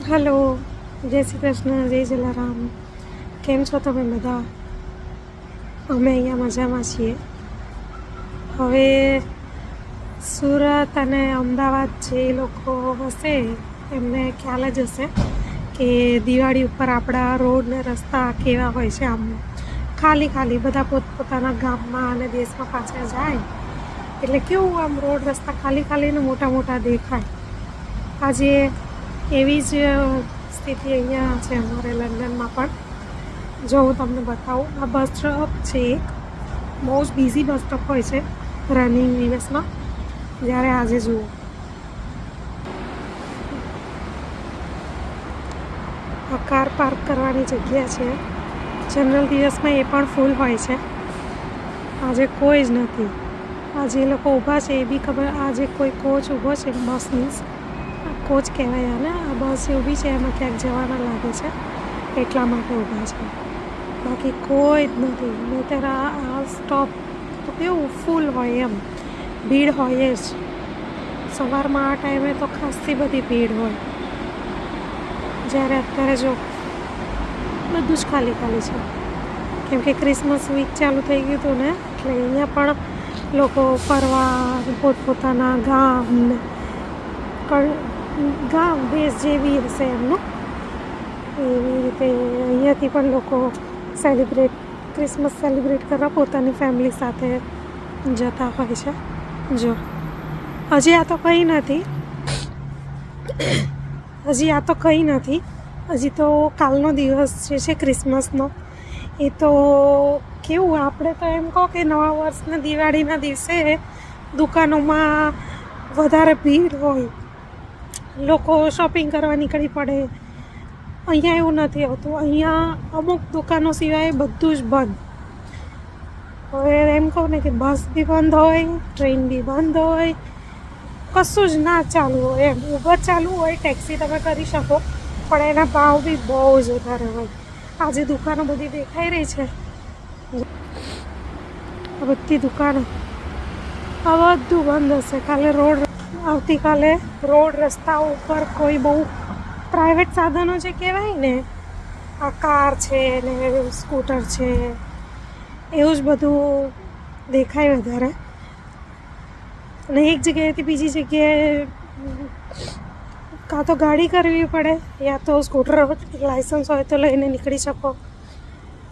Hello, જય શ્રી કૃષ્ણ, જય જલારામ. કેમ છો તમે બધા? અમે અહીંયા મજામાં છીએ. હવે સુરત અને અમદાવાદ જે લોકો હશે એમને ખ્યાલ જ હશે કે દિવાળી ઉપર આપણા રોડ ને રસ્તા કેવા હોય છે. આમ ખાલી ખાલી બધા પોતપોતાના ગામમાં અને દેશમાં પાછા જાય એટલે કેવું આમ રોડ રસ્તા ખાલી ખાલી ને મોટા મોટા દેખાય. આજે એવી જ સ્થિતિ અહીંયા છે અમારે લંડનમાં પણ. જો હું તમને બતાવું, આ બસ સ્ટોપ છે, એક બહુ જ બિઝી બસ સ્ટોપ હોય છે રનિંગ દિવસમાં. જ્યારે આજે જુઓ, આ કાર પાર્ક કરવાની જગ્યા છે. જનરલ દિવસમાં એ પણ ફૂલ હોય છે. આજે કોઈ જ નથી. આજે એ લોકો ઊભા છે એ બી ખબર. આજે કોઈ કોચ ઊભો છે, બસની કોચ કહેવાય આને. આ બસ ઊભી છે, એમાં ક્યાંક જવાના લાગે છે એટલા માટે ઊભા છે. બાકી કોઈ જ નથી. નહીંતર આ સ્ટોપ તો કેવું ફૂલ હોય, એમ ભીડ હોય જ. સવારમાં આ ટાઈમે તો ખાસી બધી ભીડ હોય. જ્યારે અત્યારે જો બધું જ ખાલી ખાલી છે, કેમ કે ક્રિસમસ વીક ચાલુ થઈ ગયું હતું ને, એટલે અહીંયા પણ લોકો ફરવા પોતપોતાના ગામ દેશ જેવી હશે એમનું, એવી રીતે અહીંયાથી પણ લોકો ક્રિસમસ સેલિબ્રેટ કરવા પોતાની ફેમિલી સાથે જતા હોય છે. જો હજી આ તો કંઈ નથી. હજી તો કાલનો દિવસ જે છે ક્રિસમસનો, એ તો કેવું, આપણે તો એમ કહો કે નવા વર્ષના દિવાળીના દિવસે દુકાનોમાં વધારે ભીડ હોય, લોકો શોપિંગ કરવા નીકળી પડે. અહીંયા એવું નથી હોતું. અહીંયા અમુક દુકાનો સિવાય બધું જ બંધ. હવે એમ કહું ને કે બસ બી બંધ હોય, ટ્રેન બી બંધ હોય, કશું જ ના ચાલુ હોય. એમ ઉબર ચાલુ હોય, ટેક્સી તમે કરી શકો, પણ એના ભાવ બી બહુ જ વધારે હોય. આજે દુકાનો બધી દેખાઈ રહી છે, આ બધી દુકાનો, આ બધું બંધ હશે. આવતીકાલે રોડ રસ્તા ઉપર કોઈ બહુ પ્રાઇવેટ સાધનો જે કહેવાય ને, આ કાર છે ને સ્કૂટર છે, એવું જ બધું દેખાય વધારે. અને એક જગ્યાએથી બીજી જગ્યાએ કાં તો ગાડી કરવી પડે, યા તો સ્કૂટર લાઇસન્સ હોય તો લઈને નીકળી શકો.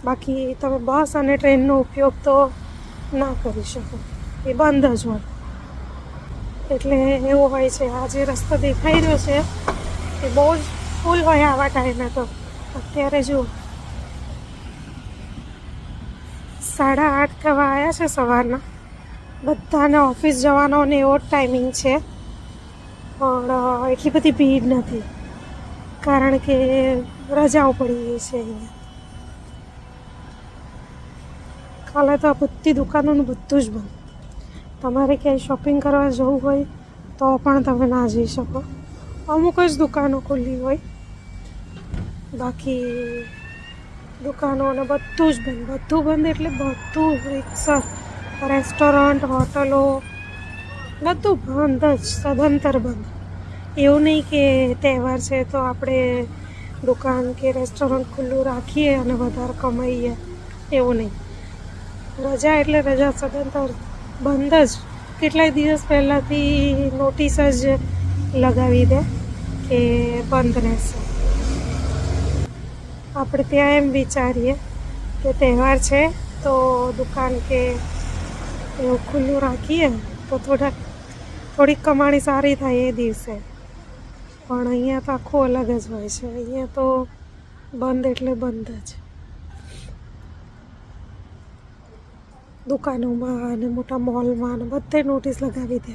બાકી તમે બસ અને ટ્રેનનો ઉપયોગ તો ના કરી શકો, એ બંધ જ હોય. એટલે એવું હોય છે. આ જે રસ્તો દેખાઈ રહ્યો છે એ બહુ જ ફૂલ હોય આવા ટાઈમે. તો અત્યારે જુઓ 8:30 થવા આવ્યા છે સવારના. બધાને ઓફિસ જવાનો ને એવો ટાઈમિંગ છે, પણ એટલી બધી ભીડ નથી, કારણ કે રજાઓ પડી ગઈ છે અહીંયા. કાલે તો આ બધી દુકાનોનું બધું જ બંધ. તમારે ક્યાંય શોપિંગ કરવા જવું હોય તો પણ તમે ના જઈ શકો. અમુક જ દુકાનો ખુલ્લી હોય, બાકી દુકાનો અને બધું જ બંધ. બધું બંધ એટલે બધું, રિક્ષા, રેસ્ટોરન્ટ, હોટલો, બધું બંધ જ, સદંતર બંધ. એવું નહીં કે તહેવાર છે તો આપણે દુકાન કે રેસ્ટોરન્ટ ખુલ્લું રાખીએ અને વધારે કમાઈએ, એવું નહીં. રજા એટલે રજા, સદંતર બંધ જ. કેટલાય દિવસ પહેલાંથી નોટિસ જ લગાવી દે કે બંધ રહેશે. આપણે ત્યાં એમ વિચારીએ કે તહેવાર છે તો દુકાન કે એવું ખુલ્લું રાખીએ તો થોડીક કમાણી સારી થાય એ દિવસે. પણ અહીંયા તો આખું અલગ જ હોય છે. અહીંયા તો બંધ એટલે બંધ જ. દુકાનોમાં અને મોટા મોલમાં અને બધે નોટિસ લગાવી દે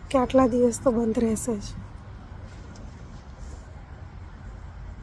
કે આટલા દિવસ તો બંધ રહેશે જ.